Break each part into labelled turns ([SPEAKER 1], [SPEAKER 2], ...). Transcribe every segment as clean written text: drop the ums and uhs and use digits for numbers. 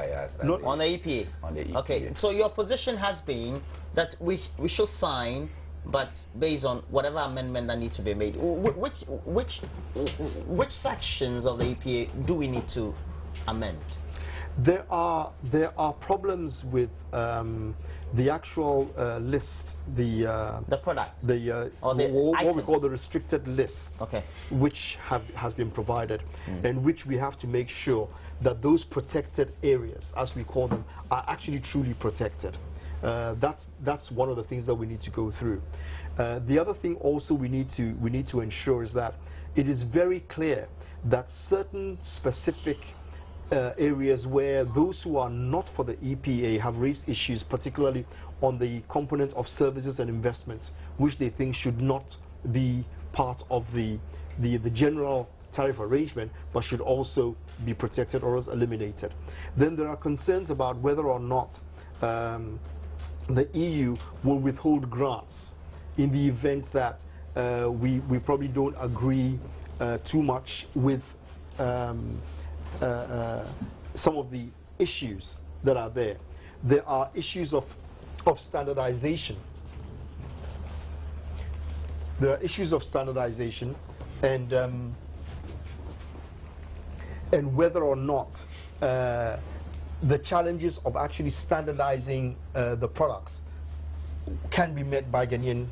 [SPEAKER 1] by us.
[SPEAKER 2] Not
[SPEAKER 3] on the EPA.
[SPEAKER 1] On the EPA.
[SPEAKER 3] Okay, so your position has been that we should sign, but based on whatever amendment that needs to be made. Which sections of the EPA do we need to amend?
[SPEAKER 2] There are problems with the actual list, the
[SPEAKER 3] product,
[SPEAKER 2] what we call the restricted list,
[SPEAKER 3] okay,
[SPEAKER 2] which has been provided, and which we have to make sure that those protected areas, as we call them, are actually truly protected. That's one of the things that we need to go through. The other thing also we need to ensure is that it is very clear that certain specific areas where those who are not for the EPA have raised issues, particularly on the component of services and investments, which they think should not be part of the general tariff arrangement, but should also be protected or else eliminated. Then there are concerns about whether or not the EU will withhold grants in the event that we probably don't agree too much with some of the issues that are there. There are issues of standardization. There are issues of standardization and whether or not the challenges of actually standardizing the products can be met by Ghanaian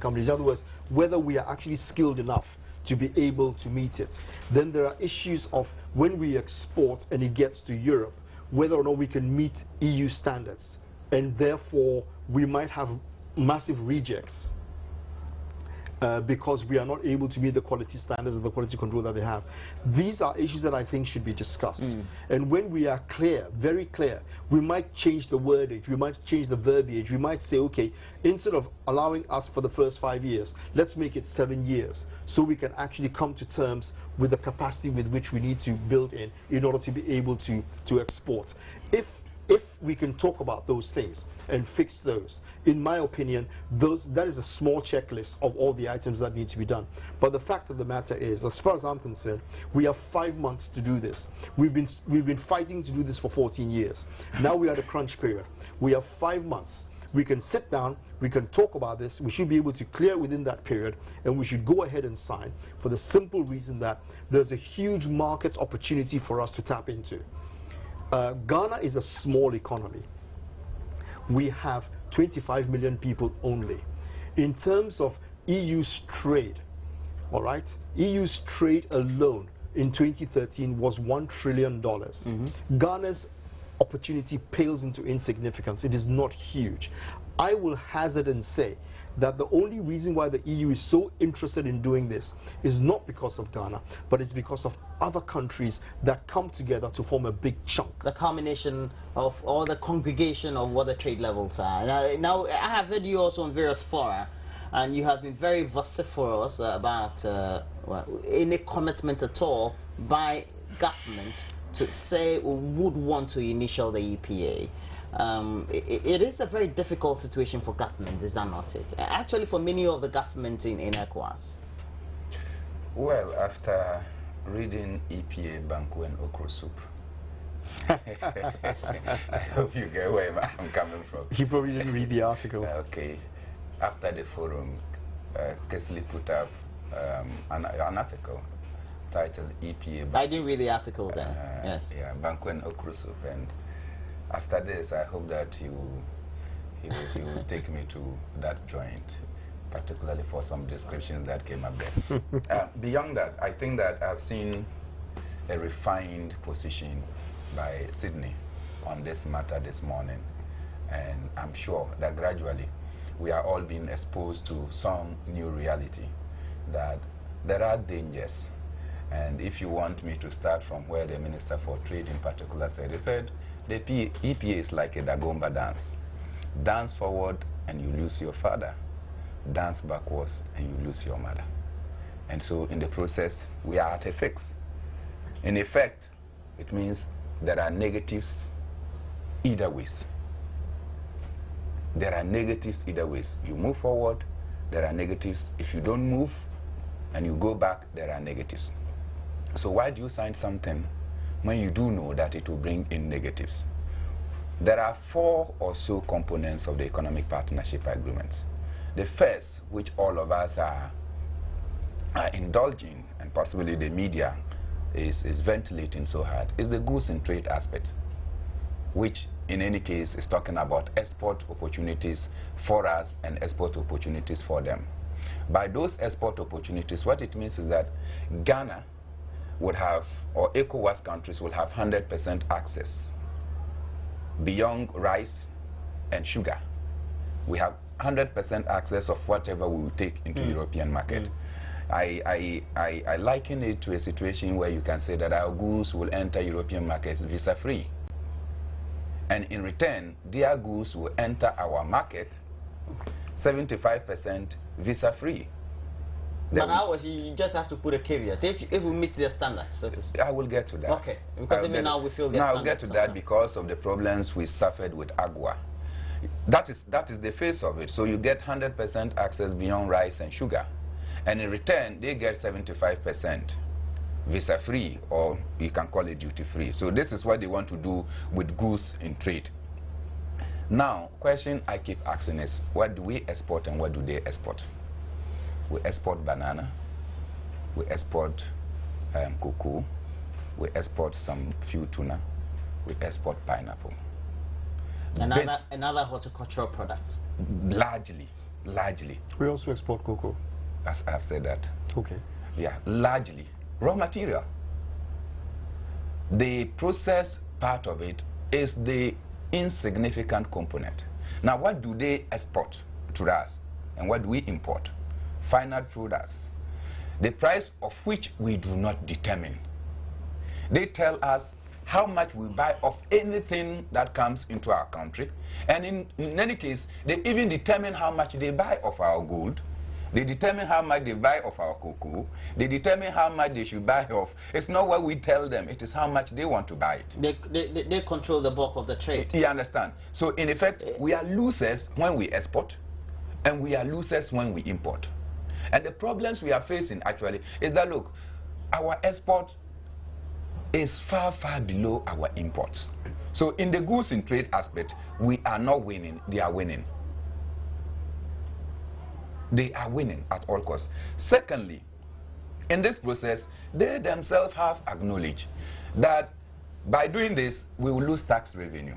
[SPEAKER 2] companies. In other words, whether we are actually skilled enough to be able to meet it. Then there are issues of when we export and it gets to Europe, whether or not we can meet EU standards, and therefore we might have massive rejects because we are not able to meet the quality standards and the quality control that they have. These are issues that I think should be discussed. And when we are clear, very clear, we might change the wordage, we might change the verbiage, we might say, okay, instead of allowing us for the first 5 years, let's make it 7 years, so we can actually come to terms with the capacity with which we need to build in order to be able to export. If we can talk about those things and fix those, in my opinion, that is a small checklist of all the items that need to be done. But the fact of the matter is, as far as I'm concerned, we have 5 months to do this. We've been fighting to do this for 14 years. Now we are at a crunch period. We have 5 months. We can sit down, we can talk about this, we should be able to clear within that period, and we should go ahead and sign for the simple reason that there's a huge market opportunity for us to tap into. Ghana is a small economy. We have 25 million people only. In terms of EU's trade, all right, EU's trade alone in 2013 was $1 trillion. Ghana's opportunity pales into insignificance. It is not huge. I will hazard and say that the only reason why the EU is so interested in doing this is not because of Ghana, but it's because of other countries that come together to form a big chunk.
[SPEAKER 3] The combination of all the congregation of what the trade levels are. Now I have heard you also on various fora, and you have been very vociferous about any commitment at all by government to say we would want to initial the EPA. It is a very difficult situation for government, is that not it? Actually, for many of the governments in ECOWAS.
[SPEAKER 1] Well, after reading EPA Banku and Okro Soup, I hope you get where I'm coming from.
[SPEAKER 2] He probably didn't read the article.
[SPEAKER 1] Okay. After the forum, Kesley put up an article titled EPA Banku.
[SPEAKER 3] I didn't read the article then. Yes.
[SPEAKER 1] Yeah, Banku and Okro Soup, and after this, I hope that he will take me to that joint, particularly for some descriptions that came up there. Beyond that, I think that I've seen a refined position by Sydney on this matter this morning, and I'm sure that gradually we are all being exposed to some new reality, that there are dangers. And if you want me to start from where the Minister for Trade in particular said, he said, the EPA is like a Dagomba dance. Dance forward and you lose your father. Dance backwards and you lose your mother. And so in the process, we are at a fix. In effect, it means there are negatives either ways. There are negatives either ways. You move forward, there are negatives. If you don't move and you go back, there are negatives. So why do you sign something when you do know that it will bring in negatives. There are 4 or so components of the economic partnership agreements. The first, which all of us are indulging, and possibly the media is ventilating so hard, is the goods and trade aspect, which in any case is talking about export opportunities for us and export opportunities for them. By those export opportunities, what it means is that Ghana would have, or ECOWAS countries will have 100% access beyond rice and sugar. We have 100% access of whatever we will take into European market. I liken it to a situation where you can say that our goods will enter European markets visa-free. And in return, their goods will enter our market 75% visa-free.
[SPEAKER 3] But ours, you just have to put a caveat. If we meet their standards, so to speak.
[SPEAKER 1] I will get to that.
[SPEAKER 3] Okay, because even now we feel their
[SPEAKER 1] standards.
[SPEAKER 3] I'll
[SPEAKER 1] get to that because of the problems we suffered with AGUA. That is the face of it. So you get 100% access beyond rice and sugar. And in return, they get 75% visa-free, or you can call it duty-free. So this is what they want to do with goods in trade. Now, question I keep asking is, what do we export and what do they export? We export banana, we export cocoa, we export some few tuna, we export pineapple.
[SPEAKER 3] Another horticultural product.
[SPEAKER 1] Largely.
[SPEAKER 2] We also export cocoa.
[SPEAKER 1] As I've said that.
[SPEAKER 2] Okay.
[SPEAKER 1] Yeah, largely. Raw material. The process part of it is the insignificant component. Now, what do they export to us and what do we import? Final products, the price of which we do not determine. They tell us how much we buy of anything that comes into our country, and in any case, they even determine how much they buy of our gold. They determine how much they buy of our cocoa. They determine how much they should buy of. It's not what we tell them, it is how much they want to buy it.
[SPEAKER 3] They control the bulk of the trade.
[SPEAKER 1] You understand? So in effect, we are losers when we export, and we are losers when we import. And the problems we are facing actually is that, look, our export is far below our imports. So in the goods in trade aspect, we are not winning, they are winning. They are winning at all costs. Secondly, in this process, they themselves have acknowledged that by doing this, we will lose tax revenue.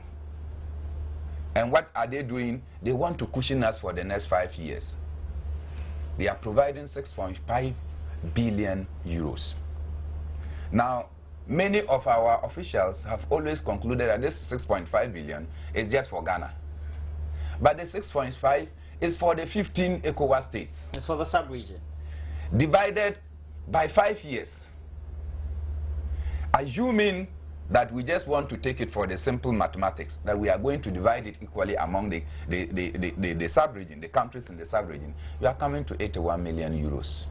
[SPEAKER 1] And what are they doing? They want to cushion us for the next 5 years. They are providing 6.5 billion euros. Now, many of our officials have always concluded that this 6.5 billion is just for Ghana. But the 6.5 is for the 15 ECOWAS states.
[SPEAKER 3] It's for the sub-region.
[SPEAKER 1] Divided by 5 years. Assuming that we just want to take it for the simple mathematics, that we are going to divide it equally among the sub-region, the countries in the sub-region, you are coming to 81 million euros.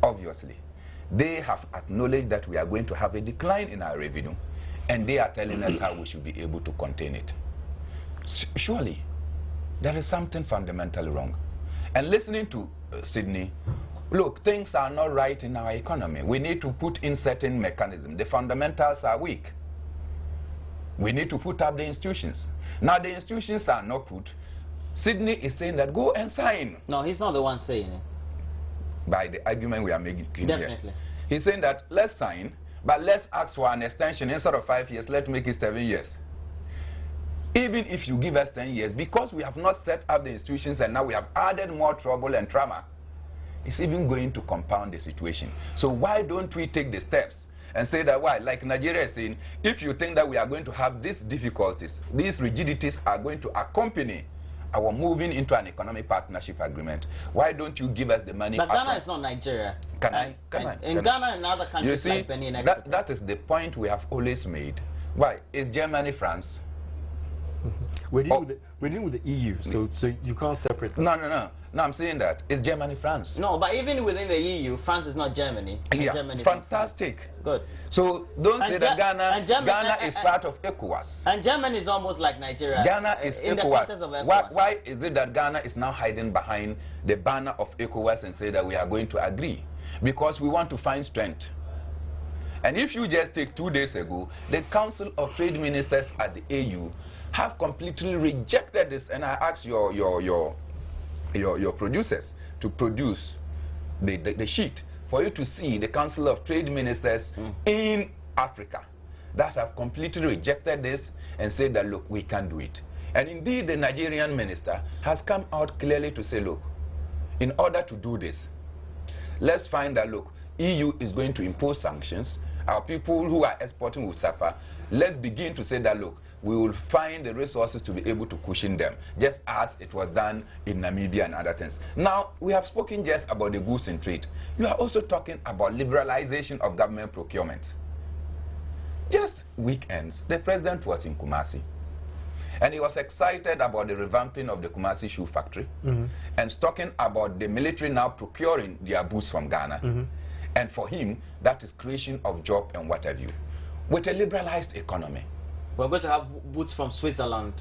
[SPEAKER 1] Obviously, they have acknowledged that we are going to have a decline in our revenue, and they are telling us how we should be able to contain it. Surely, there is something fundamentally wrong. And listening to Sydney, look, things are not right in our economy. We need to put in certain mechanisms. The fundamentals are weak. We need to put up the institutions. Now the institutions are not put. Sydney is saying that go and sign.
[SPEAKER 3] No, he's not the one saying it.
[SPEAKER 1] By the argument we are making
[SPEAKER 3] Definitely.
[SPEAKER 1] here. He's saying that let's sign, but let's ask for an extension. Instead of 5 years, let's make it 7 years. Even if you give us 10 years, because we have not set up the institutions and now we have added more trouble and trauma, it's even going to compound the situation. So why don't we take the steps and say that, why, like Nigeria is saying, if you think that we are going to have these difficulties, these rigidities are going to accompany our moving into an economic partnership agreement, why don't you give us the money?
[SPEAKER 3] But Ghana is not Nigeria. In Ghana and other countries like Benin and Exeter.
[SPEAKER 1] That is the point we have always made. Why? Is Germany France?
[SPEAKER 2] We're dealing with the EU, so you can't separate them.
[SPEAKER 1] No, I'm saying that. It's Germany, France.
[SPEAKER 3] No, but even within the EU, France is not Germany.
[SPEAKER 1] Yeah,
[SPEAKER 3] Germany
[SPEAKER 1] fantastic.
[SPEAKER 3] Good.
[SPEAKER 1] So don't say that Ghana is part of ECOWAS.
[SPEAKER 3] And Germany is almost like Nigeria.
[SPEAKER 1] Ghana is
[SPEAKER 3] in
[SPEAKER 1] ECOWAS.
[SPEAKER 3] The context of ECOWAS.
[SPEAKER 1] Why is it that Ghana is now hiding behind the banner of ECOWAS and say that we are going to agree? Because we want to find strength. And if you just take 2 days ago, the Council of Trade Ministers at the AU have completely rejected this. And I asked your producers to produce the sheet for you to see the Council of Trade Ministers in Africa that have completely rejected this and said that, look, we can't do it. And indeed, the Nigerian minister has come out clearly to say, look, in order to do this, let's find that, look, EU is going to impose sanctions. Our people who are exporting will suffer. Let's begin to say that, look, we will find the resources to be able to cushion them, just as it was done in Namibia and other things. Now, we have spoken just about the goods in trade. You are also talking about liberalization of government procurement. Just weekends, the president was in Kumasi, and he was excited about the revamping of the Kumasi shoe factory, and talking about the military now procuring their boots from Ghana. And for him, that is creation of job and what have you. With a liberalized economy,
[SPEAKER 3] we're going to have boots from Switzerland,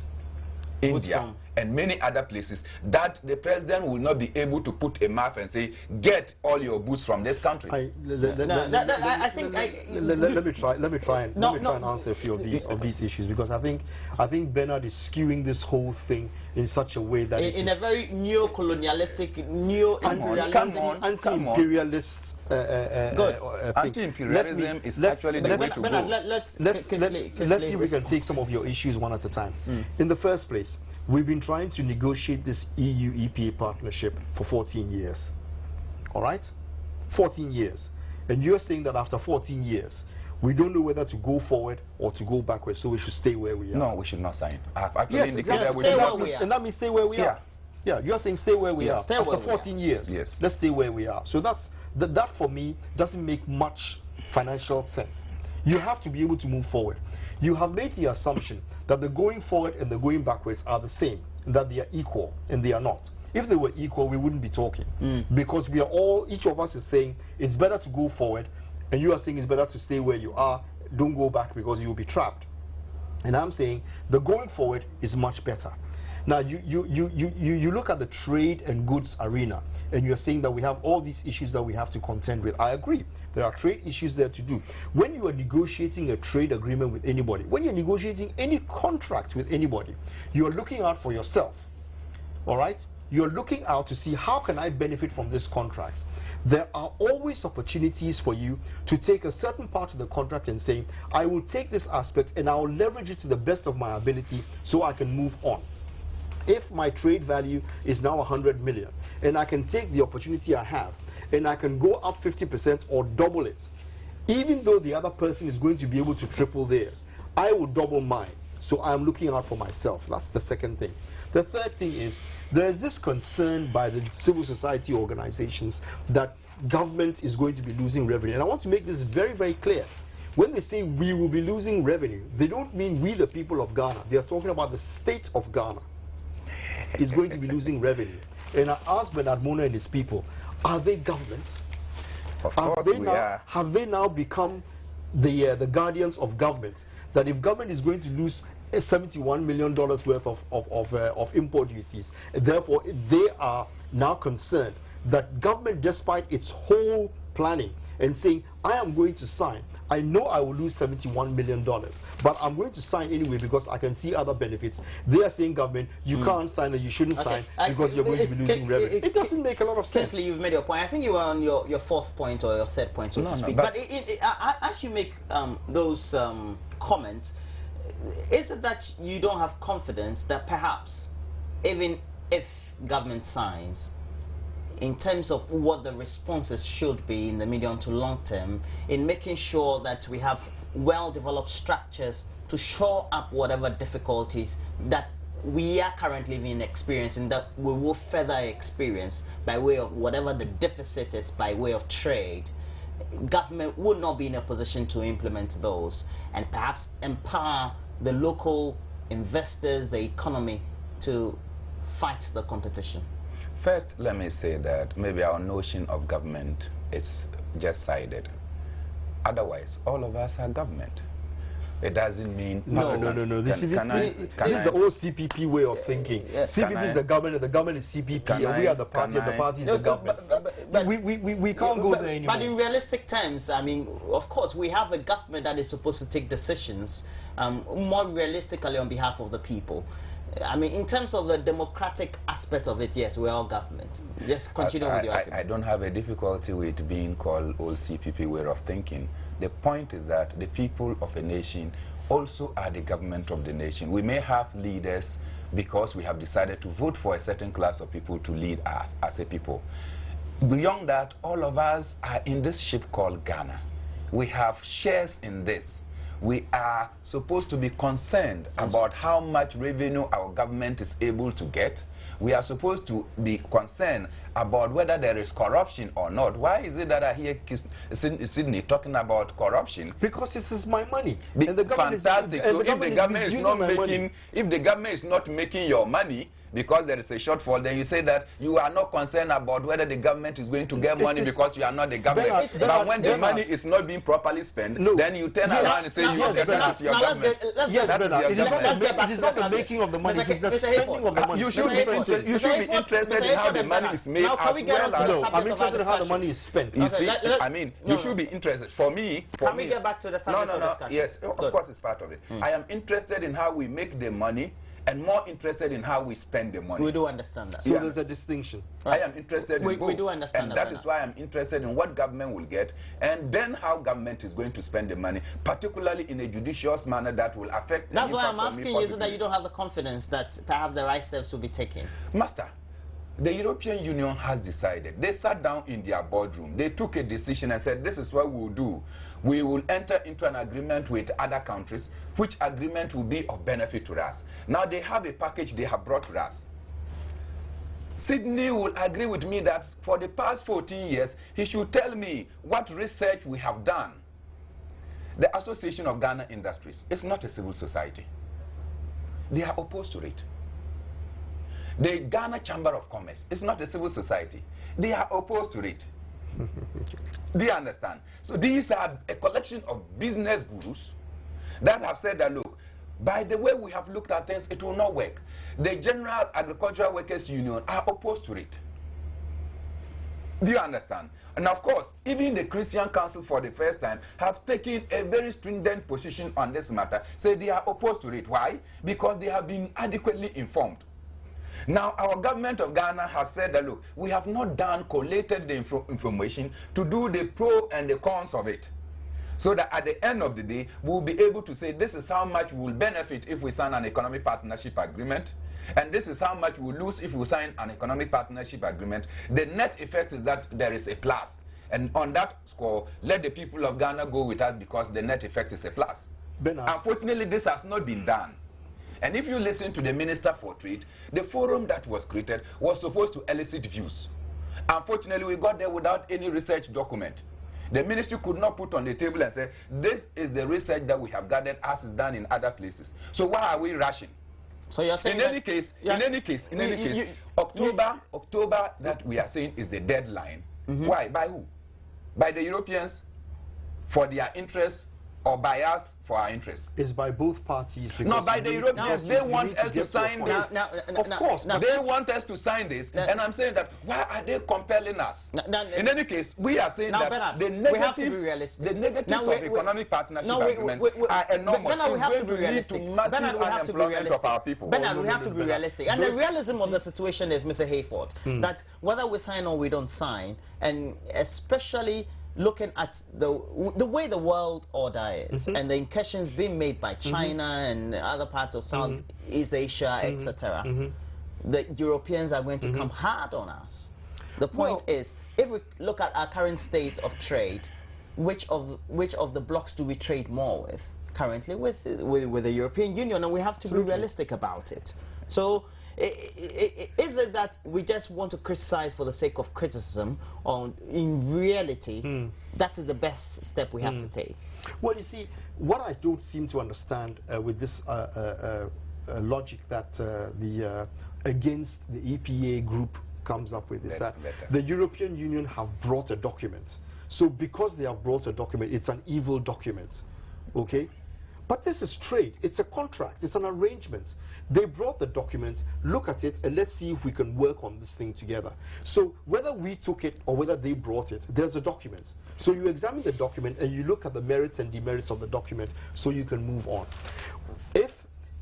[SPEAKER 1] India, and many other places, that the president will not be able to put a map and say, get all your boots from this country.
[SPEAKER 2] Let me try and answer a few of these issues, because I think Bernard is skewing this whole thing in such a way that
[SPEAKER 3] in a very neo-colonialistic,
[SPEAKER 2] anti-imperialist
[SPEAKER 1] anti-imperialism is actually the way to go.
[SPEAKER 2] Let's see if we can take some of your issues one at a time. In the first place, we've been trying to negotiate this EU-EPA partnership for 14 years. All right? 14 years. And you're saying that after 14 years, we don't know whether to go forward or to go backwards, so we should stay where we are.
[SPEAKER 1] No, we should not sign. I've actually indicated that we
[SPEAKER 3] should
[SPEAKER 1] not.
[SPEAKER 2] And that means stay where we are. Yeah, you're saying stay where we are. After 14 years, let's stay where we are. So that for me doesn't make much financial sense. You have to be able to move forward. You have made the assumption that the going forward and the going backwards are the same, that they are equal, and they are not. If they were equal, we wouldn't be talking, because we are all, each of us is saying it's better to go forward, and you are saying it's better to stay where you are, don't go back because you will be trapped. And I'm saying the going forward is much better. Now, you look at the trade and goods arena, and you're saying that we have all these issues that we have to contend with. I agree. There are trade issues there to do. When you are negotiating a trade agreement with anybody, when you're negotiating any contract with anybody, you're looking out for yourself. All right? You're looking out to see, how can I benefit from this contract? There are always opportunities for you to take a certain part of the contract and say, I will take this aspect and I will leverage it to the best of my ability so I can move on. If my trade value is now 100 million, and I can take the opportunity I have, and I can go up 50% or double it, even though the other person is going to be able to triple theirs, I will double mine. So I'm looking out for myself. That's the second thing. The third thing is, there is this concern by the civil society organizations that government is going to be losing revenue. And I want to make this very, very clear. When they say we will be losing revenue, they don't mean we, the people of Ghana. They are talking about the state of Ghana is going to be losing revenue. And I asked Bernard Mona and his people, are they governments?
[SPEAKER 1] Of course we are.
[SPEAKER 2] Have they now become the guardians of government? That if government is going to lose $71 million worth of import duties, therefore they are now concerned that government, despite its whole planning and saying, I am going to sign, I know I will lose $71 million, but I'm going to sign anyway because I can see other benefits. They are saying, government, you can't sign or you shouldn't sign because you're going to be losing revenue. It doesn't make a lot of sense.
[SPEAKER 3] Seriously, you've made your point. I think you were on your fourth point or your third point, so to speak. But as you make those comments, is it that you don't have confidence that perhaps, even if government signs, in terms of what the responses should be in the medium to long term, in making sure that we have well-developed structures to shore up whatever difficulties that we are currently even experiencing, that we will further experience by way of whatever the deficit is by way of trade, government would not be in a position to implement those and perhaps empower the local investors, the economy, to fight the competition?
[SPEAKER 1] First, let me say that maybe our notion of government is just sided. Otherwise, all of us are government. It doesn't mean
[SPEAKER 2] no. This is the old CPP way of thinking. CPP is the government, and the government is CPP, and we are the party, and the party is the government. We can't go there anymore.
[SPEAKER 3] But in realistic terms, I mean, of course, we have a government that is supposed to take decisions more realistically on behalf of the people. I mean, in terms of the democratic aspect of it, yes, we're all government. Just continue with your argument.
[SPEAKER 1] I don't have a difficulty with being called old CPP way of thinking. The point is that the people of a nation also are the government of the nation. We may have leaders because we have decided to vote for a certain class of people to lead us as a people. Beyond that, all of us are in this ship called Ghana. We have shares in this. We are supposed to be concerned about how much revenue our government is able to get. We are supposed to be concerned about whether there is corruption or not. Why is it that I hear Sydney talking about corruption?
[SPEAKER 2] Because this is my money.
[SPEAKER 1] And the government fantastic. So if the government is not making, if the government is not making your money, because there is a shortfall, then you say that you are not concerned about whether the government is going to get money because you are not the government. But when the money is not being properly spent, then you turn around and say you are your government.
[SPEAKER 2] It is not the making of the money, it is the spending of the money.
[SPEAKER 1] You should be interested in how the money is made as well as...
[SPEAKER 2] No, I'm interested in how the money is spent.
[SPEAKER 1] You see, I mean, you should be interested. For me...
[SPEAKER 3] Can we get back to the subject of discussion?
[SPEAKER 1] Yes, of course it's part of it. I am interested in how we make the money and more interested in how we spend the money.
[SPEAKER 3] We do understand that.
[SPEAKER 2] So there's a distinction.
[SPEAKER 1] Right. I am interested in both.
[SPEAKER 3] We do understand
[SPEAKER 1] that. And that is why I'm interested in what government will get and then how government is going to spend the money, particularly in a judicious manner that will affect...
[SPEAKER 3] That's why I'm asking you, so that you don't have the confidence that perhaps the right steps will be taken.
[SPEAKER 1] Master, the European Union has decided. They sat down in their boardroom. They took a decision and said, this is what we will do. We will enter into an agreement with other countries, which agreement will be of benefit to us. Now they have a package they have brought to us. Sydney will agree with me that for the past 14 years, he should tell me what research we have done. The Association of Ghana Industries is not a civil society. They are opposed to it. The Ghana Chamber of Commerce is not a civil society. They are opposed to it. Do you understand? So these are a collection of business gurus that have said that, look, by the way we have looked at things, it will not work. The General Agricultural Workers Union are opposed to it. Do you understand? And of course, even the Christian Council for the first time have taken a very stringent position on this matter, say they are opposed to it. Why? Because they have been adequately informed. Now, our government of Ghana has said that, look, we have not collated the information to do the pro and the cons of it. So that at the end of the day, we'll be able to say this is how much we'll benefit if we sign an economic partnership agreement, and this is how much we'll lose if we sign an economic partnership agreement. The net effect is that there is a plus. And on that score, let the people of Ghana go with us because the net effect is a plus. Unfortunately, this has not been done. And if you listen to the Minister for Trade, the forum that was created was supposed to elicit views. Unfortunately, we got there without any research document. The ministry could not put on the table and say, this is the research that we have gathered as is done in other places. So why are we rushing?
[SPEAKER 3] So you're saying in
[SPEAKER 1] any case, October that we are saying is the deadline. Why? By who? By the Europeans for their interests or by us for our interests?
[SPEAKER 2] It's by both parties.
[SPEAKER 1] No, by the Europeans. They want us to sign this. Of course, they want us to sign this. And I'm saying that, why are they compelling us? In any case, we are saying that the negatives of economic partnership agreement are enormous.
[SPEAKER 3] We have to be realistic.
[SPEAKER 1] To massive unemployment of our people.
[SPEAKER 3] Bernard, we have to be realistic. And the realism of the situation is, Mr. Hayford, that whether we sign or we don't sign, and especially looking at the way the world order is and the incursions being made by China and other parts of Southeast Asia, etc., the Europeans are going to come hard on us. The point is, if we look at our current state of trade, which of the blocks do we trade more with currently? With the European Union, and we have to be realistic about it. So is it that we just want to criticize for the sake of criticism, or in reality that is the best step we have to take?
[SPEAKER 2] Well, you see, what I don't seem to understand with this logic that against the EPA group comes up with is that the European Union have brought a document. So because they have brought a document, it's an evil document, okay? But this is trade. It's a contract. It's an arrangement. They brought the document, look at it, and let's see if we can work on this thing together. So whether we took it or whether they brought it, there's a document. So you examine the document and you look at the merits and demerits of the document so you can move on.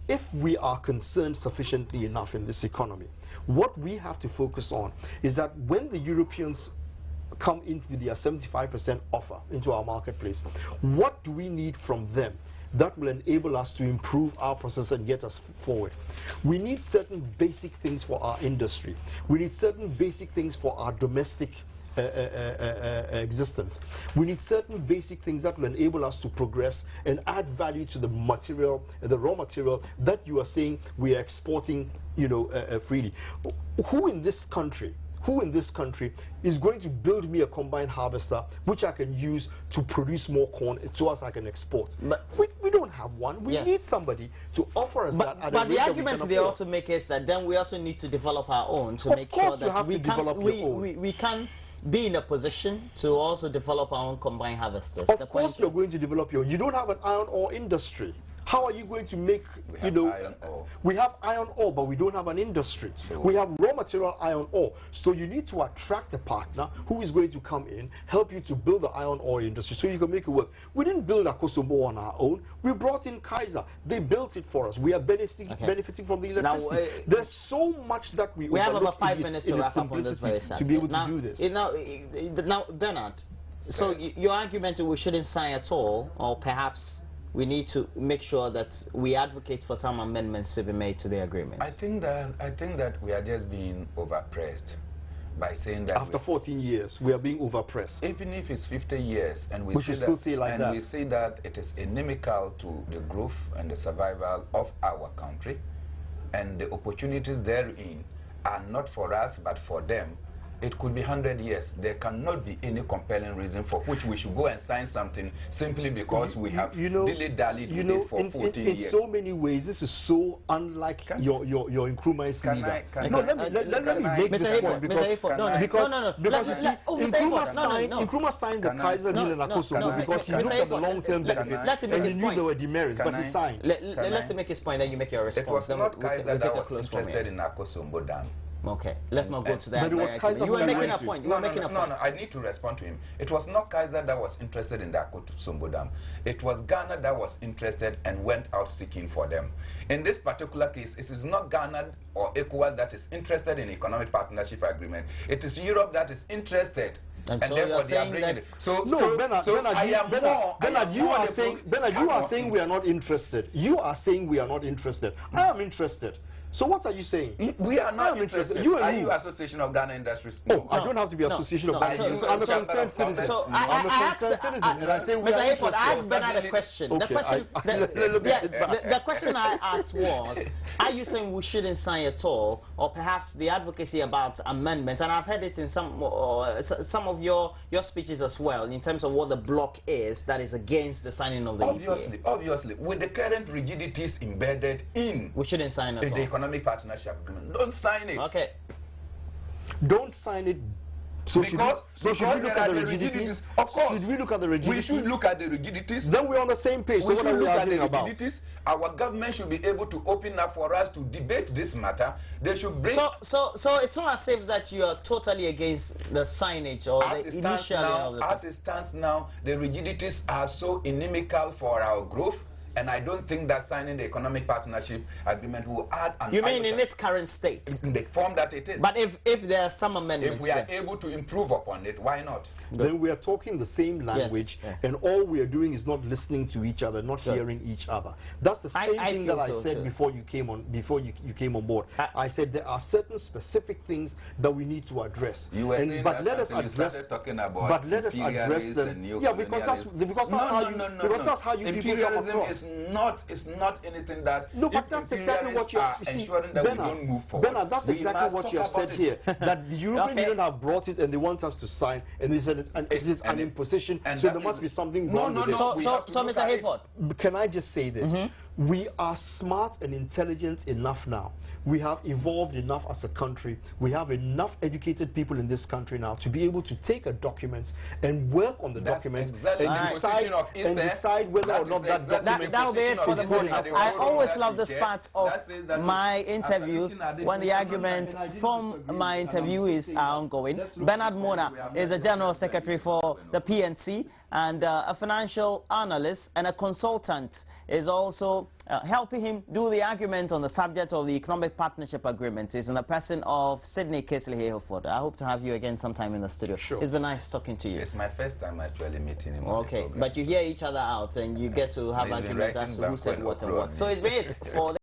[SPEAKER 2] If we are concerned sufficiently enough in this economy, what we have to focus on is that when the Europeans come in with their 75% offer into our marketplace, what do we need from them that will enable us to improve our process and get us forward? We need certain basic things for our industry. We need certain basic things for our domestic existence. We need certain basic things that will enable us to progress and add value to the material, the raw material that you are saying we are exporting, freely. Who in this country is going to build me a combined harvester which I can use to produce more corn so as I can export? But we don't have one. We need somebody to offer us that.
[SPEAKER 3] But the argument they also make is that then we also need to develop our own to make sure that we can be in a position to also develop our own combined harvesters.
[SPEAKER 2] Of course you're going to develop your own. You don't have an iron ore industry. How are you going to make, we have iron ore, but we don't have an industry. Sure. We have raw material iron ore. So you need to attract a partner who is going to come in, help you to build the iron ore industry so you can make it work. We didn't build Akosombo on our own. We brought in Kaiser. They built it for us. We are benefiting from the electricity. Now, there's so much that we
[SPEAKER 3] have about 5 minutes to wrap up on this very subject.
[SPEAKER 2] To be able to do this.
[SPEAKER 3] Now, Bernard, so your argument we shouldn't sign at all, or perhaps we need to make sure that we advocate for some amendments to be made to the agreement.
[SPEAKER 1] I think that we are just being overpressed by saying that
[SPEAKER 2] after 14 years we are being overpressed.
[SPEAKER 1] Even if it's 50 years and we
[SPEAKER 2] should still say like that.
[SPEAKER 1] And we say that it is inimical to the growth and the survival of our country, and the opportunities therein are not for us but for them. It could be 100 years. There cannot be any compelling reason for which we should go and sign something simply because we have dilly-dallied with it for 14 years.
[SPEAKER 2] In so many ways, this is so unlike your Nkrumah's leader. Let me make this point because Nkrumah signed the Kaiser deal in Akosombo because he looked at the long-term benefits and he knew there were demerits, but he signed.
[SPEAKER 3] Let's make his point, then you make your response.
[SPEAKER 1] It was not Kaiser that was interested in Akosombo Dam.
[SPEAKER 3] Okay, let's not go to that.
[SPEAKER 2] But it was Kaiser
[SPEAKER 3] you were making a point.
[SPEAKER 1] No, I need to respond to him. It was not Kaiser that was interested in the Akosombo Dam. It was Ghana that was interested and went out seeking for them. In this particular case, it is not Ghana or ECOWAS that is interested in economic partnership agreement. It is Europe that is interested. And so therefore they are bringing it.
[SPEAKER 2] Bernard, you are saying we are not interested. You are saying we are not interested. I am interested. So what are you saying?
[SPEAKER 1] We are not interested. Are you Association of Ghana Industries?
[SPEAKER 2] No, I don't have to be Association of Ghana Industries. I'm a concerned citizen. So I'm a concerned citizen, and I say we are interested.
[SPEAKER 3] I asked Bernard a question. The question I asked was, are you saying we shouldn't sign at all, or perhaps the advocacy about amendments? And I've heard it in some of your speeches as well, in terms of what the block is that is against the signing of the EPA.
[SPEAKER 1] Obviously, with the current rigidities embedded in,
[SPEAKER 3] we shouldn't sign at all.
[SPEAKER 1] Economic partnership agreement. Don't sign it.
[SPEAKER 3] Okay.
[SPEAKER 2] Don't sign it. So should we look at the rigidities?
[SPEAKER 1] Of course.
[SPEAKER 2] Should we look at the rigidities?
[SPEAKER 1] We should look at the rigidities.
[SPEAKER 2] Then we're on the same page. So what are we arguing about?
[SPEAKER 1] Our government should be able to open up for us to debate this matter. They should bring.
[SPEAKER 3] So it's not as if that you are totally against the signage or the initial.
[SPEAKER 1] As it stands now, the rigidities are so inimical for our growth. And I don't think that signing the economic partnership agreement will add an...
[SPEAKER 3] You mean in its current state?
[SPEAKER 1] In the form that it is.
[SPEAKER 3] But if there are some amendments...
[SPEAKER 1] If we are able to improve upon it, why not?
[SPEAKER 2] Then we are talking the same language, and all we are doing is not listening to each other, not hearing each other. That's the same thing that I said before you came on. Before you came on board, I said there are certain specific things that we need to address.
[SPEAKER 1] You were saying but let us address. Talking about
[SPEAKER 2] but let us address them. Yeah, because that's how you people come across.
[SPEAKER 1] It's not anything that.
[SPEAKER 2] No, but that's exactly what you are
[SPEAKER 1] ensuring that we don't move forward.
[SPEAKER 2] Bernard, that's exactly what you have said here. That the European Union have brought it and they want us to sign, and they said it is an imposition. So there must be something wrong with it.
[SPEAKER 3] So Mr. Hayford,
[SPEAKER 2] can I just say this? we are smart and intelligent enough now. We have evolved enough as a country. We have enough educated people in this country now to be able to take a document and work on the document
[SPEAKER 1] exactly
[SPEAKER 2] and, decide whether or not that document
[SPEAKER 3] that'll be it for the morning. I always love this part of my interviews when the arguments from my interviewees are ongoing. Bernard Mona is the General Secretary for the PNC, and a financial analyst and a consultant is also helping him do the argument on the subject of the Economic Partnership Agreement. He's in the person of Sydney Kesley Haleford. I hope to have you again sometime in the studio.
[SPEAKER 2] Sure.
[SPEAKER 3] It's been nice talking to you.
[SPEAKER 1] It's my first time actually meeting him.
[SPEAKER 3] Okay, but you hear each other out and you get to have arguments as to who said what and what. So it's been it for